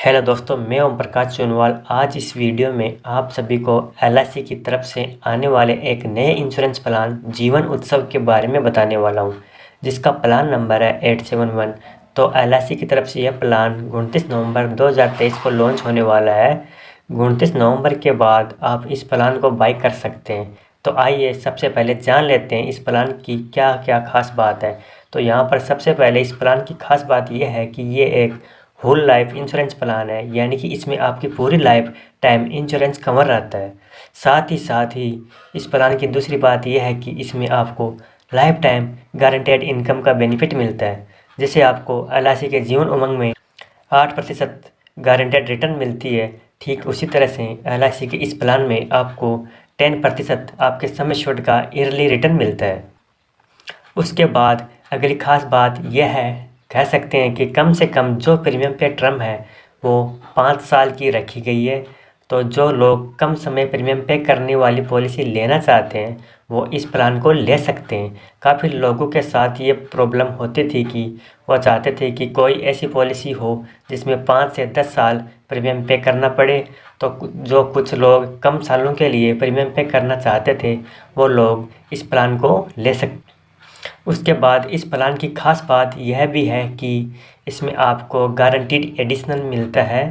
Hello दोस्तों, मैं ओम प्रकाश सोनवाल। आज इस वीडियो में आप सभी को एलआईसी की तरफ से आने वाले एक नए इंश्योरेंस प्लान जीवन उत्सव के बारे में बताने वाला हूं, जिसका प्लान नंबर है 871। तो एलआईसी की तरफ से यह प्लान 29 नवंबर 2023 को लॉन्च होने वाला है। 29 नवंबर के बाद आप इस प्लान को बाई कर सकते हैं। तो आइए सबसे पहले जान लेते हैं इस प्लान की क्या क्या खास बात है। तो यहाँ पर सबसे पहले इस प्लान की खास बात यह है कि ये एक होल लाइफ इंश्योरेंस प्लान है, यानी कि इसमें आपकी पूरी लाइफ टाइम इंश्योरेंस कवर रहता है। साथ ही इस प्लान की दूसरी बात यह है कि इसमें आपको लाइफ टाइम गारंटेड इनकम का बेनिफिट मिलता है। जैसे आपको एलआईसी के जीवन उमंग में 8% गारंटेड रिटर्न मिलती है, ठीक उसी तरह से एलआईसी के इस प्लान में आपको 10% आपके सम एश्योर्ड का ईयरली रिटर्न मिलता है। उसके बाद अगली खास बात यह है, कह सकते हैं कि कम से कम जो प्रीमियम पे टर्म है वो 5 साल की रखी गई है। तो जो लोग कम समय प्रीमियम पे करने वाली पॉलिसी लेना चाहते हैं वो इस प्लान को ले सकते हैं। काफ़ी लोगों के साथ ये प्रॉब्लम होती थी कि वो चाहते थे कि कोई ऐसी पॉलिसी हो जिसमें 5 से 10 साल प्रीमियम पे करना पड़े। तो जो कुछ लोग कम सालों के लिए प्रीमियम पे करना चाहते थे वो लोग इस प्लान को ले सकते। उसके बाद इस प्लान की खास बात यह भी है कि इसमें आपको गारंटीड एडिशनल मिलता है।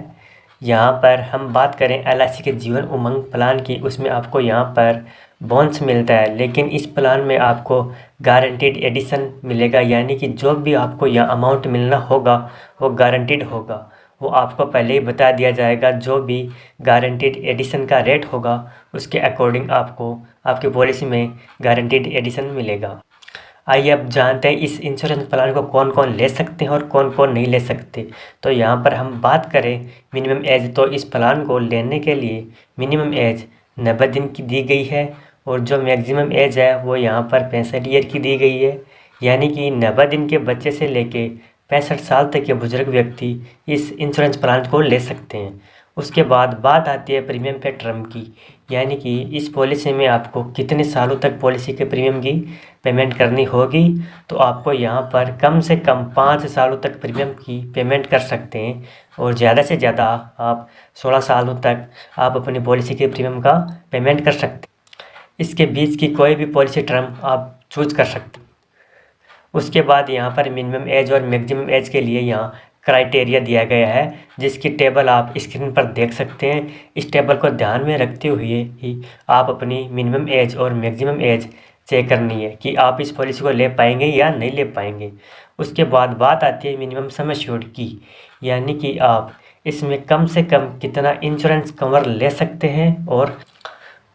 यहाँ पर हम बात करें एलआईसी के जीवन उमंग प्लान की, उसमें आपको यहाँ पर बोनस मिलता है, लेकिन इस प्लान में आपको गारंटीड एडिशन मिलेगा, यानी कि जो भी आपको यहाँ अमाउंट मिलना होगा वो गारंटीड होगा। वो आपको पहले ही बता दिया जाएगा। जो भी गारंटीड एडिशन का रेट होगा उसके अकॉर्डिंग आपको आपकी पॉलिसी में गारंटीड एडिशन मिलेगा। आइए अब जानते हैं इस इंश्योरेंस प्लान को कौन कौन ले सकते हैं और कौन कौन नहीं ले सकते। तो यहाँ पर हम बात करें मिनिमम एज, तो इस प्लान को लेने के लिए मिनिमम एज 90 दिन की दी गई है और जो मैक्सिमम एज है वो यहाँ पर 65 ईयर की दी गई है। यानी कि 90 दिन के बच्चे से लेके 65 साल तक के बुजुर्ग व्यक्ति इस इंश्योरेंस प्लान को ले सकते हैं। उसके बाद बात आती है प्रीमियम पे टर्म की, यानी कि इस पॉलिसी में आपको कितने सालों तक पॉलिसी के प्रीमियम की पेमेंट करनी होगी। तो आपको यहाँ पर कम से कम 5 सालों तक प्रीमियम की पेमेंट कर सकते हैं और ज़्यादा से ज़्यादा आप 16 सालों तक आप अपनी पॉलिसी के प्रीमियम का पेमेंट कर सकते हैं। इसके बीच की कोई भी पॉलिसी टर्म आप चूज कर सकते हैं। उसके बाद यहाँ पर मिनिमम एज और मैक्सिमम एज के लिए यहाँ क्राइटेरिया दिया गया है, जिसकी टेबल आप स्क्रीन पर देख सकते हैं। इस टेबल को ध्यान में रखते हुए ही आप अपनी मिनिमम एज और मैक्सिमम एज चेक करनी है कि आप इस पॉलिसी को ले पाएंगे या नहीं ले पाएंगे। उसके बाद बात आती है मिनिमम सम एश्योर्ड की, यानी कि आप इसमें कम से कम कितना इंश्योरेंस कवर ले सकते हैं और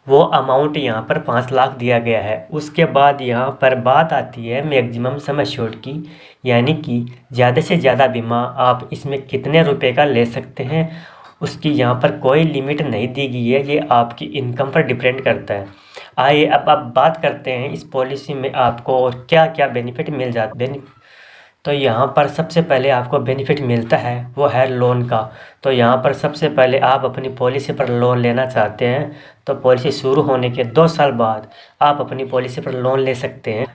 वो अमाउंट यहाँ पर 5 लाख दिया गया है। उसके बाद यहाँ पर बात आती है मैक्सिमम सम एश्योर्ड की, यानी कि ज़्यादा से ज़्यादा बीमा आप इसमें कितने रुपए का ले सकते हैं। उसकी यहाँ पर कोई लिमिट नहीं दी गई है, ये आपकी इनकम पर डिपेंड करता है। आइए अब आप बात करते हैं इस पॉलिसी में आपको और क्या क्या बेनिफिट मिल जाते हैं। तो यहाँ पर सबसे पहले आपको बेनिफिट मिलता है वो है लोन का। तो यहाँ पर सबसे पहले आप अपनी पॉलिसी पर लोन लेना चाहते हैं तो पॉलिसी शुरू होने के 2 साल बाद आप अपनी पॉलिसी पर लोन ले सकते हैं।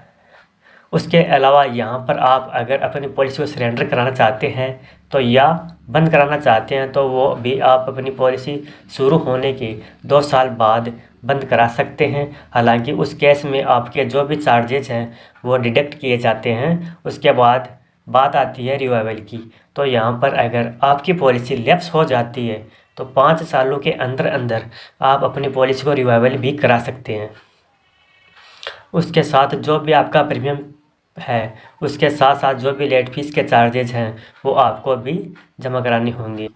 उसके अलावा यहाँ पर आप अगर अपनी पॉलिसी को सरेंडर कराना चाहते हैं तो या बंद कराना चाहते हैं तो वो भी आप अपनी पॉलिसी शुरू होने के 2 साल बाद बंद करा सकते हैं। हालांकि उस केस में आपके जो भी चार्जेज हैं वो डिडक्ट किए जाते हैं। उसके बाद बात आती है रिवाइवल की। तो यहाँ पर अगर आपकी पॉलिसी लैप्स हो जाती है तो 5 सालों के अंदर अंदर आप अपनी पॉलिसी को रिवाइवल भी करा सकते हैं। उसके साथ जो भी आपका प्रीमियम है उसके साथ साथ जो भी लेट फीस के चार्जेज हैं वो आपको भी जमा करानी होंगी।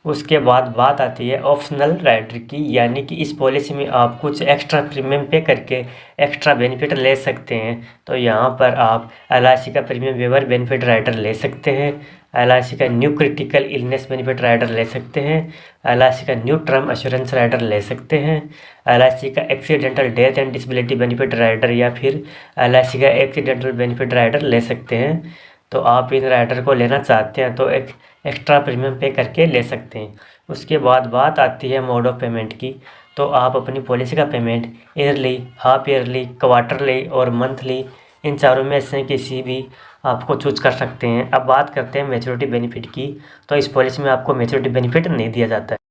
उसके बाद बात आती है ऑप्शनल राइडर की, यानी कि इस पॉलिसी में आप कुछ एक्स्ट्रा प्रीमियम पे करके एक्स्ट्रा बेनिफिट ले सकते हैं। तो यहाँ पर आप एलआईसी का प्रीमियम वेवर बेनिफिट राइडर ले सकते हैं, एलआईसी का new critical illness benefit rider ले सकते हैं, एलआईसी का न्यू टर्म एश्योरेंस राइडर ले सकते हैं, एलआईसी का accidental death and disability benefit rider या फिर एलआईसी का एक्सीडेंटल बेनिफिट राइडर ले सकते हैं। तो आप इन राइडर को लेना चाहते हैं तो एक एक्स्ट्रा प्रीमियम पे करके ले सकते हैं। उसके बाद बात आती है मोड ऑफ पेमेंट की। तो आप अपनी पॉलिसी का payment yearly, half yearly, quarterly और मंथली, इन चारों में से किसी भी आपको चूज कर सकते हैं। अब बात करते हैं मैच्योरिटी बेनिफिट की। तो इस पॉलिसी में आपको मैच्योरिटी बेनिफिट नहीं दिया जाता है।